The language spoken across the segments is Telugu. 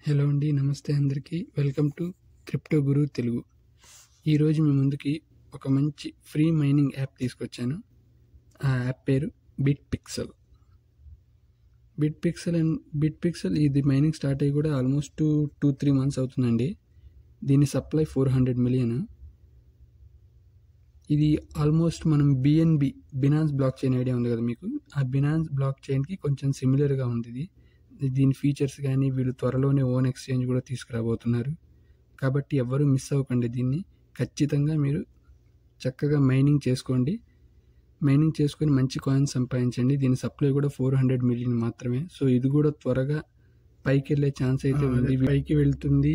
హలో అండి, నమస్తే అందరికీ. వెల్కమ్ టు క్రిప్టో గురు తెలుగు. ఈరోజు మీ ముందుకి ఒక మంచి ఫ్రీ మైనింగ్ యాప్ తీసుకొచ్చాను. ఆ యాప్ పేరు బిట్పిక్సెల్. బిట్పిక్సెల్ ఇది మైనింగ్ స్టార్ట్ అయ్యి కూడా ఆల్మోస్ట్ 2-3 months అవుతుందండి. దీని సప్లై 400 million. ఇది ఆల్మోస్ట్ మనం బినాన్స్ బ్లాక్ చైన్ ఐడియా ఉంది కదా మీకు, ఆ బినాన్స్ బ్లాక్ చైన్కి కొంచెం సిమిలర్గా ఉంది ఇది. దీని ఫీచర్స్ కానీ వీళ్ళు త్వరలోనే ఓన్ ఎక్స్చేంజ్ కూడా తీసుకురాబోతున్నారు. కాబట్టి ఎవ్వరూ మిస్ అవ్వకండి. దీన్ని ఖచ్చితంగా మీరు చక్కగా మైనింగ్ చేసుకోండి. మైనింగ్ చేసుకొని మంచి కాయిన్స్ సంపాదించండి. దీని సప్లై కూడా 400 million మాత్రమే. సో ఇది కూడా త్వరగా పైకి వెళ్ళే ఛాన్స్ అయితే ఉంది, పైకి వెళ్తుంది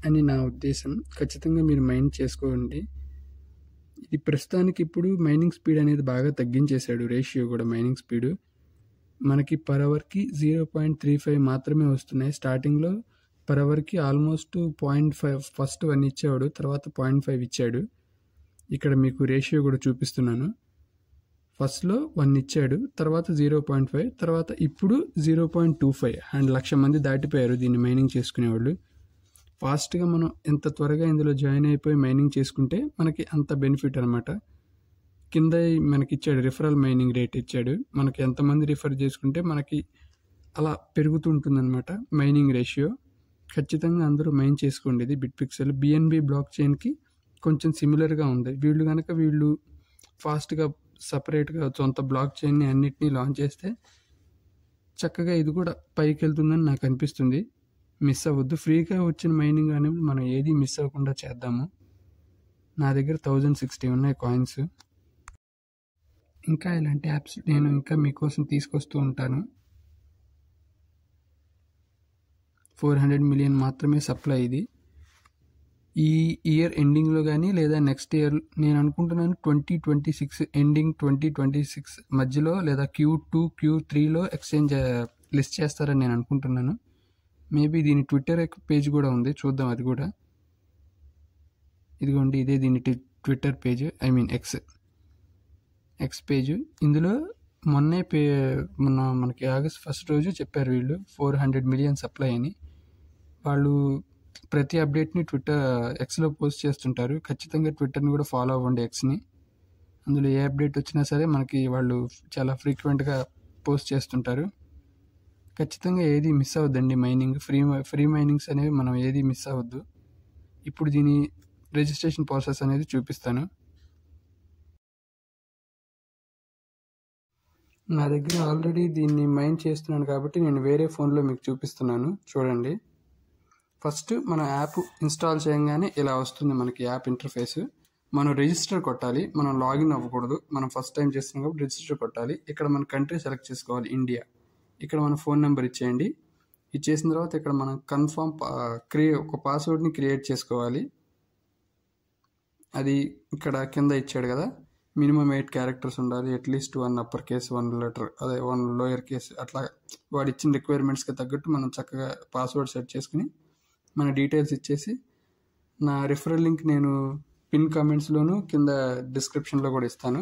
అని నా ఉద్దేశం. ఖచ్చితంగా మీరు మైన్ చేసుకోండి. ఇది ప్రస్తుతానికి ఇప్పుడు మైనింగ్ స్పీడ్ అనేది బాగా తగ్గించేశాడు, రేషియో కూడా మైనింగ్ స్పీడ్ మనకి పర్ అవర్కి 0.35 మాత్రమే వస్తున్నాయి. స్టార్టింగ్లో పర్ అవర్కి ఆల్మోస్ట్ 0.5 ఫస్ట్ 1 ఇచ్చేవాడు, తర్వాత 0.5 ఇచ్చాడు. ఇక్కడ మీకు రేషియో కూడా చూపిస్తున్నాను. ఫస్ట్లో 1 ఇచ్చాడు, తర్వాత 0.5, తర్వాత ఇప్పుడు 0.25. అండ్ 1,00,000 మంది దాటిపోయారు దీన్ని మైనింగ్ చేసుకునేవాళ్ళు. ఫాస్ట్గా మనం ఎంత త్వరగా ఇందులో జాయిన్ అయిపోయి మైనింగ్ చేసుకుంటే మనకి అంత బెనిఫిట్ అనమాట. కింద మనకి ఇచ్చాడు రిఫరల్ మైనింగ్ రేట్ ఇచ్చాడు. మనకి ఎంతమంది రిఫర్ చేసుకుంటే మనకి అలా పెరుగుతుంటుందన్నమాట మైనింగ్ రేషియో. ఖచ్చితంగా అందరూ మైన్ చేసుకోండి. ఇది బిట్పిక్సెల్ బిఎన్బి బ్లాక్ చైన్కి కొంచెం సిమిలర్గా ఉంది. వీళ్ళు ఫాస్ట్గా సపరేట్గా సొంత బ్లాక్ చైన్ని అన్నిటినీ లాంచ్ చేస్తే చక్కగా ఇది కూడా పైకి వెళ్తుందని నాకు అనిపిస్తుంది. మిస్ అవ్వద్దు. ఫ్రీగా వచ్చిన మైనింగ్ అనేది మనం ఏది మిస్ అవ్వకుండా చేద్దాము. నా దగ్గర 1060 ఉన్నాయి కాయిన్స్. ఇంకా ఇలాంటి యాప్స్ నేను ఇంకా మీకోసం తీసుకొస్తూ ఉంటాను. 400 million మాత్రమే సప్లై ఇది. ఈ ఇయర్ ఎండింగ్లో కానీ లేదా నెక్స్ట్ ఇయర్, నేను అనుకుంటున్నాను 2026 ఎండింగ్ 2026 మధ్యలో లేదా Q2 Q3లో ఎక్స్చేంజ్ లిస్ట్ చేస్తారని నేను అనుకుంటున్నాను. మేబీ దీని ట్విట్టర్ పేజ్ కూడా ఉంది, చూద్దాం అది కూడా. ఇదిగోండి, ఇదే దీని ట్విట్టర్ పేజ్, ఎక్స్ పేజ్. ఇందులో మొన్న మనకి ఆగస్ట్ 1 రోజు చెప్పారు వీళ్ళు 400 million సప్లై అని. వాళ్ళు ప్రతి అప్డేట్ని ఎక్స్లో పోస్ట్ చేస్తుంటారు. ఖచ్చితంగా ట్విట్టర్ని కూడా ఫాలో అవ్వండి, ఎక్స్ని. అందులో ఏ అప్డేట్ వచ్చినా సరే మనకి వాళ్ళు చాలా ఫ్రీక్వెంట్గా పోస్ట్ చేస్తుంటారు. ఖచ్చితంగా ఏది మిస్ అవ్వద్దండి. మైనింగ్ ఫ్రీ మైనింగ్స్ అనేవి మనం ఏది మిస్ అవ్వద్దు. ఇప్పుడు దీని రిజిస్ట్రేషన్ ప్రాసెస్ అనేది చూపిస్తాను. నా దగ్గర ఆల్రెడీ దీన్ని మైన్ చేస్తున్నాను కాబట్టి నేను వేరే ఫోన్లో మీకు చూపిస్తున్నాను, చూడండి. ఫస్ట్ మన యాప్ ఇన్స్టాల్ చేయగానే ఇలా వస్తుంది మనకి యాప్ ఇంటర్ఫేస్. మనం రిజిస్టర్ కొట్టాలి, మనం లాగిన్ అవ్వకూడదు. మనం ఫస్ట్ టైం చేస్తున్నాం కాబట్టి రిజిస్టర్ కొట్టాలి. ఇక్కడ మన కంట్రీ సెలెక్ట్ చేసుకోవాలి, ఇండియా. ఇక్కడ మన ఫోన్ నెంబర్ ఇచ్చేయండి. ఇచ్చేసిన తర్వాత ఇక్కడ మనం కన్ఫర్మ్ ఒక పాస్వర్డ్ని క్రియేట్ చేసుకోవాలి. అది ఇక్కడ కింద ఇచ్చాడు కదా, మినిమం 8 characters ఉండాలి, అట్లీస్ట్ 1 upper case 1 letter, అదే 1 lower case, అట్లా వాడు ఇచ్చిన రిక్వైర్మెంట్స్కి తగ్గట్టు మనం చక్కగా పాస్వర్డ్ సెట్ చేసుకుని మన డీటెయిల్స్ ఇచ్చేసి, నా రిఫరల్ లింక్ నేను పిన్ కామెంట్స్లోను కింద డిస్క్రిప్షన్లో కూడా ఇస్తాను.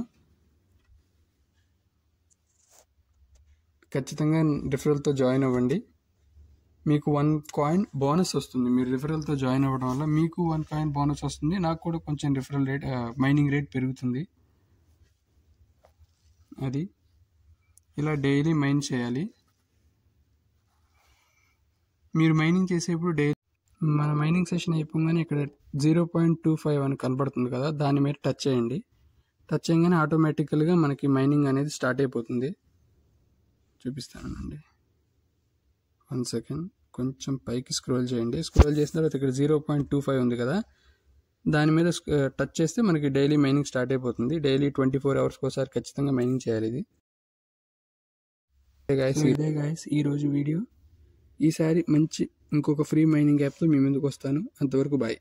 ఖచ్చితంగా రిఫరల్తో జాయిన్ అవ్వండి. మీకు 1 coin బోనస్ వస్తుంది. మీరు రిఫరల్తో జాయిన్ అవ్వడం వల్ల మీకు 1 coin బోనస్ వస్తుంది. నాకు కూడా కొంచెం రిఫరల్ రేట్, మైనింగ్ రేట్ పెరుగుతుంది. అది ఇలా డైలీ మైన్ చేయాలి. మీరు మైనింగ్ చేసేప్పుడు మన మైనింగ్ సెషన్ అయిపోగానే ఇక్కడ 0.25 అని కనబడుతుంది కదా, దాని మీద టచ్ చేయండి. టచ్ చేయగానే ఆటోమేటికల్గా మనకి మైనింగ్ అనేది స్టార్ట్ అయిపోతుంది. చూపిస్తానండి, 1 second. కొంచెం పైకి స్క్రోల్ చేయండి. స్క్రోల్ చేసిన తర్వాత ఇక్కడ 0.25 ఉంది కదా, దాని మీద టచ్ చేస్తే మనకి డైలీ మైనింగ్ స్టార్ట్ అయిపోతుంది. డైలీ 24 hours ఒకసారి ఖచ్చితంగా మైనింగ్ చేయాలి. ఇది ఇదే గాయస్ ఈరోజు వీడియో. ఈసారి ఇంకొక ఫ్రీ మైనింగ్ యాప్తో మీ ముందుకు వస్తాను. అంతవరకు బాయ్.